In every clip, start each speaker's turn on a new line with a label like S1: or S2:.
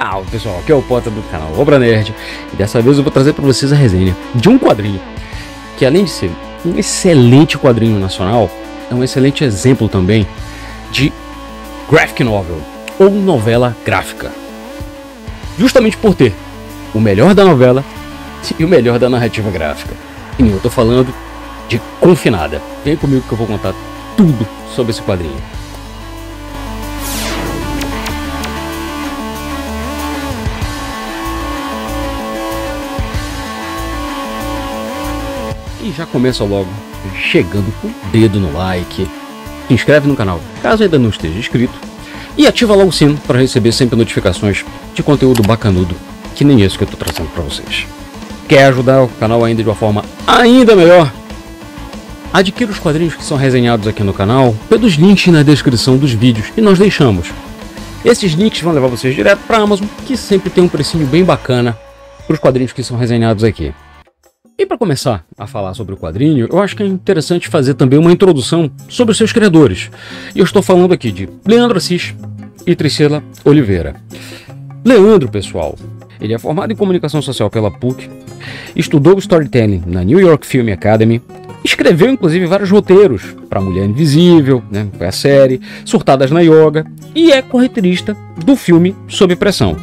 S1: Ah, pessoal, aqui é o Potter do canal Obra Nerd e dessa vez eu vou trazer para vocês a resenha de um quadrinho que, além de ser um excelente quadrinho nacional, é um excelente exemplo também de graphic novel ou novela gráfica, justamente por ter o melhor da novela e o melhor da narrativa gráfica. E eu tô falando de Confinada. Vem comigo que eu vou contar tudo sobre esse quadrinho. E já começa logo chegando com o dedo no like, se inscreve no canal caso ainda não esteja inscrito e ativa logo o sino para receber sempre notificações de conteúdo bacanudo, que nem esse que eu estou trazendo para vocês. Quer ajudar o canal ainda de uma forma ainda melhor? Adquira os quadrinhos que são resenhados aqui no canal pelos links na descrição dos vídeos que nós deixamos. Esses links vão levar vocês direto para a Amazon, que sempre tem um precinho bem bacana para os quadrinhos que são resenhados aqui. E para começar a falar sobre o quadrinho, eu acho que é interessante fazer também uma introdução sobre os seus criadores. E eu estou falando aqui de Leandro Assis e Tricila Oliveira. Leandro, pessoal, ele é formado em comunicação social pela PUC, estudou storytelling na New York Film Academy, escreveu inclusive vários roteiros para Mulher Invisível, foi a série, Surtadas na Yoga, e é corretorista do filme Sob Pressão.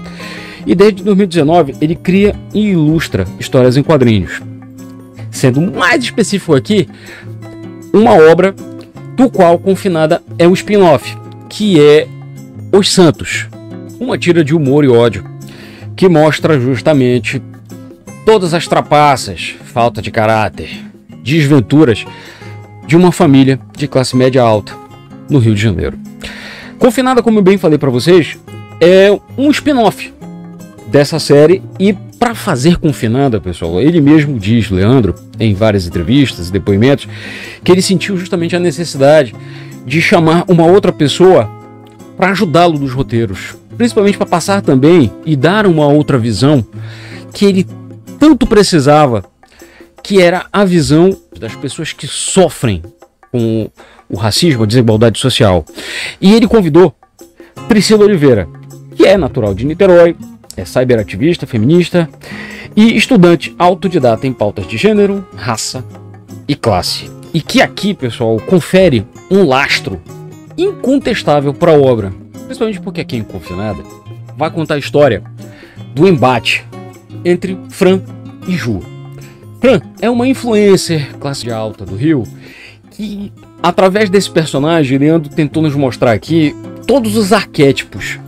S1: E desde 2019 ele cria e ilustra histórias em quadrinhos. Sendo mais específico aqui, uma obra do qual Confinada é um spin-off, que é Os Santos, uma tira de humor e ódio, que mostra justamente todas as trapaças, falta de caráter, desventuras de uma família de classe média alta no Rio de Janeiro. Confinada, como eu bem falei para vocês, é um spin-off dessa série, e para fazer Confinada, pessoal, ele mesmo diz, Leandro, em várias entrevistas e depoimentos, que ele sentiu justamente a necessidade de chamar uma outra pessoa para ajudá-lo nos roteiros, principalmente para passar também e dar uma outra visão que ele tanto precisava, que era a visão das pessoas que sofrem com o racismo, a desigualdade social. E ele convidou Tricila Oliveira, que é natural de Niterói, é cyberativista, feminista e estudante autodidata em pautas de gênero, raça e classe. E que aqui, pessoal, confere um lastro incontestável para a obra, principalmente porque aqui em Confinada vai contar a história do embate entre Fran e Ju. Fran é uma influencer classe alta do Rio que, através desse personagem, Leandro tentou nos mostrar aqui todos os arquétipos,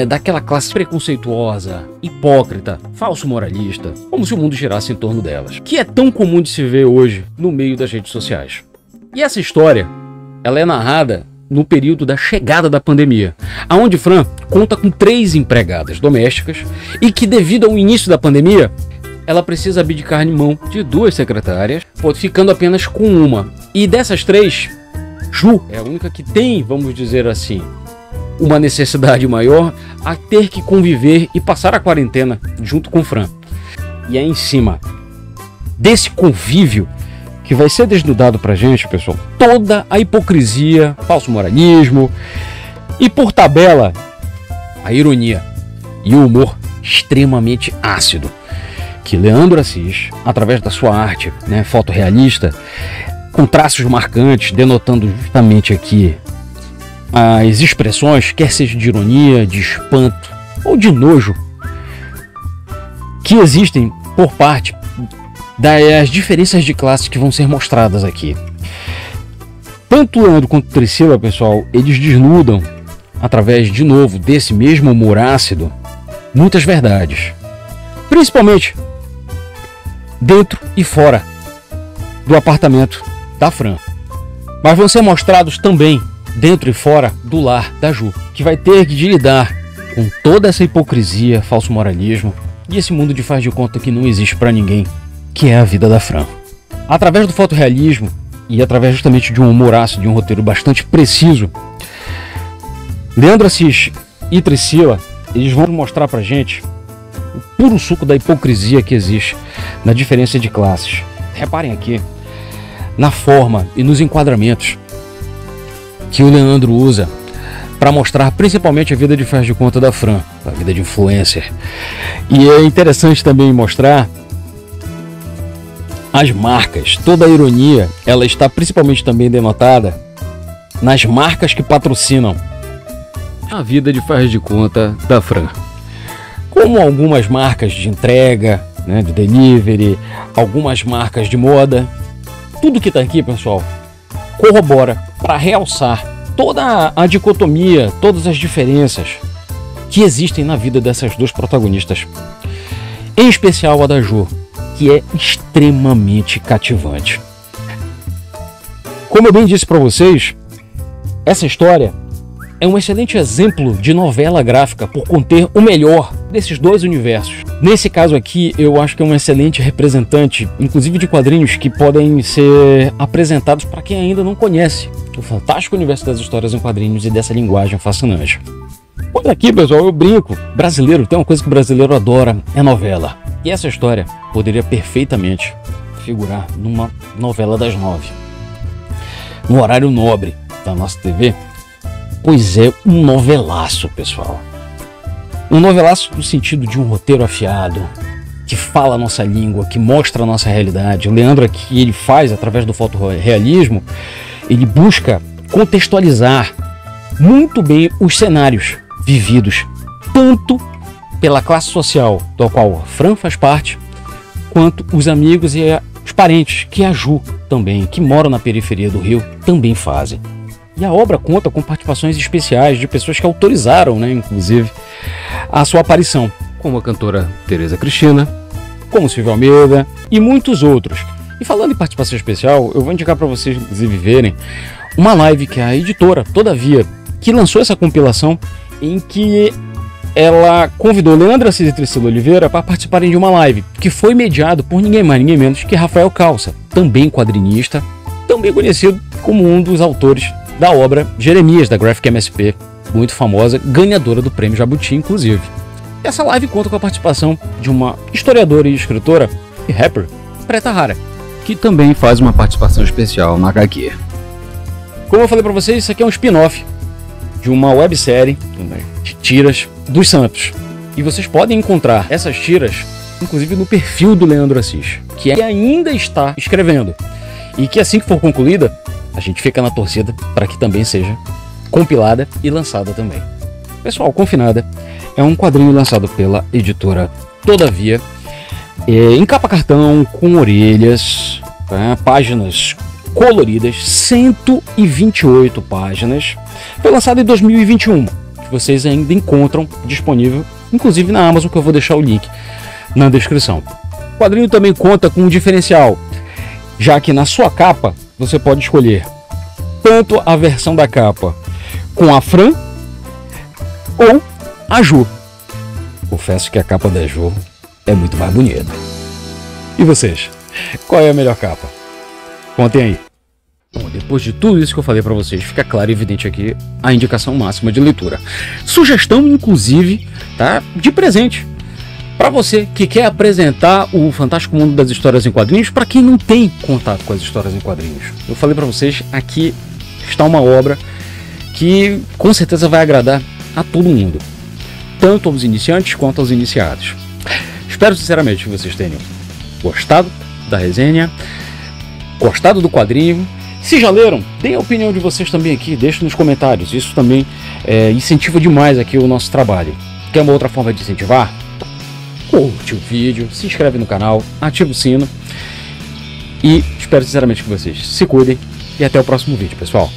S1: daquela classe preconceituosa, hipócrita, falso moralista, como se o mundo girasse em torno delas, que é tão comum de se ver hoje no meio das redes sociais. E essa história, ela é narrada no período da chegada da pandemia, aonde Fran conta com 3 empregadas domésticas e que, devido ao início da pandemia, ela precisa abdicar de mão de 2 secretárias, ficando apenas com uma. E dessas 3, Ju é a única que tem, vamos dizer assim, uma necessidade maior a ter que conviver e passar a quarentena junto com Fran. E é em cima desse convívio que vai ser desnudado pra gente, pessoal, toda a hipocrisia, falso moralismo e, por tabela, a ironia e o humor extremamente ácido que Leandro Assis, através da sua arte fotorrealista, com traços marcantes, denotando justamente aqui as expressões, quer seja de ironia, de espanto ou de nojo, que existem por parte das diferenças de classe que vão ser mostradas aqui. Tanto Leandro quanto Tricila, pessoal, eles desnudam, através, de novo, desse mesmo humor ácido, muitas verdades, principalmente dentro e fora do apartamento da Fran, mas vão ser mostrados também dentro e fora do lar da Ju, que vai ter de lidar com toda essa hipocrisia, falso moralismo e esse mundo de faz de conta que não existe para ninguém, que é a vida da Fran. Através do fotorrealismo e através justamente de um humor ácido, de um roteiro bastante preciso, Leandro Assis e Tricila, eles vão mostrar pra gente o puro suco da hipocrisia que existe na diferença de classes. Reparem aqui na forma e nos enquadramentos que o Leandro usa para mostrar principalmente a vida de faz de conta da Fran, a vida de influencer. E é interessante também mostrar as marcas. Toda a ironia, ela está principalmente também denotada nas marcas que patrocinam a vida de faz de conta da Fran. Como algumas marcas de entrega, né, de delivery, algumas marcas de moda. Tudo que está aqui, pessoal, corrobora para realçar toda a dicotomia, todas as diferenças que existem na vida dessas duas protagonistas. Em especial a da Jo, que é extremamente cativante. Como eu bem disse para vocês, essa história é um excelente exemplo de novela gráfica por conter o melhor desses dois universos. Nesse caso aqui, eu acho que é um excelente representante, inclusive de quadrinhos que podem ser apresentados para quem ainda não conhece o fantástico universo das histórias em quadrinhos e dessa linguagem fascinante. Por aqui, pessoal, eu brinco. Brasileiro, tem uma coisa que o brasileiro adora, é novela. E essa história poderia perfeitamente figurar numa novela das 9. No horário nobre da nossa TV. Pois é, um novelaço, pessoal. Um novelaço no sentido de um roteiro afiado, que fala a nossa língua, que mostra a nossa realidade. O Leandro aqui, ele faz, através do fotorrealismo, ele busca contextualizar muito bem os cenários vividos, tanto pela classe social da qual a Fran faz parte, quanto os amigos e os parentes que a Ju também, que moram na periferia do Rio, também fazem. E a obra conta com participações especiais de pessoas que autorizaram, né, inclusive, a sua aparição, como a cantora Tereza Cristina, como Silvio Almeida e muitos outros. E falando em participação especial, eu vou indicar para vocês, inclusive, verem uma live que a editora, Todavia, que lançou essa compilação, em que ela convidou Leandro Assis e Priscila Oliveira para participarem de uma live, que foi mediado por ninguém mais, ninguém menos que Rafael Calça, também quadrinista, também conhecido como um dos autores da obra Jeremias, da Graphic MSP, muito famosa, ganhadora do Prêmio Jabuti, inclusive. Essa live conta com a participação de uma historiadora e escritora e rapper, Preta Rara, que também faz uma participação especial na HQ. Como eu falei para vocês, isso aqui é um spin-off de uma websérie de tiras dos Santos. E vocês podem encontrar essas tiras, inclusive no perfil do Leandro Assis, que ainda está escrevendo. E que assim que for concluída, a gente fica na torcida para que também seja compilada e lançada também. Pessoal, Confinada é um quadrinho lançado pela editora Todavia, em capa cartão, com orelhas, páginas coloridas, 128 páginas. Foi lançado em 2021, que vocês ainda encontram disponível, inclusive na Amazon, que eu vou deixar o link na descrição. O quadrinho também conta com um diferencial, já que na sua capa você pode escolher tanto a versão da capa com a Fran ou a Ju. Confesso que a capa da Ju é muito mais bonita. E vocês? Qual é a melhor capa? Contem aí. Bom, depois de tudo isso que eu falei para vocês, fica claro e evidente aqui a indicação máxima de leitura. Sugestão, inclusive, tá, de presente para você que quer apresentar o fantástico mundo das histórias em quadrinhos para quem não tem contato com as histórias em quadrinhos. Eu falei para vocês, aqui está uma obra que com certeza vai agradar a todo mundo, tanto aos iniciantes quanto aos iniciados. Espero sinceramente que vocês tenham gostado da resenha, gostado do quadrinho. Se já leram, deem a opinião de vocês também aqui, deixem nos comentários. Isso também incentiva demais aqui o nosso trabalho. Quer uma outra forma de incentivar? Curte o vídeo, se inscreve no canal, ativa o sino. E espero sinceramente que vocês se cuidem. E até o próximo vídeo, pessoal.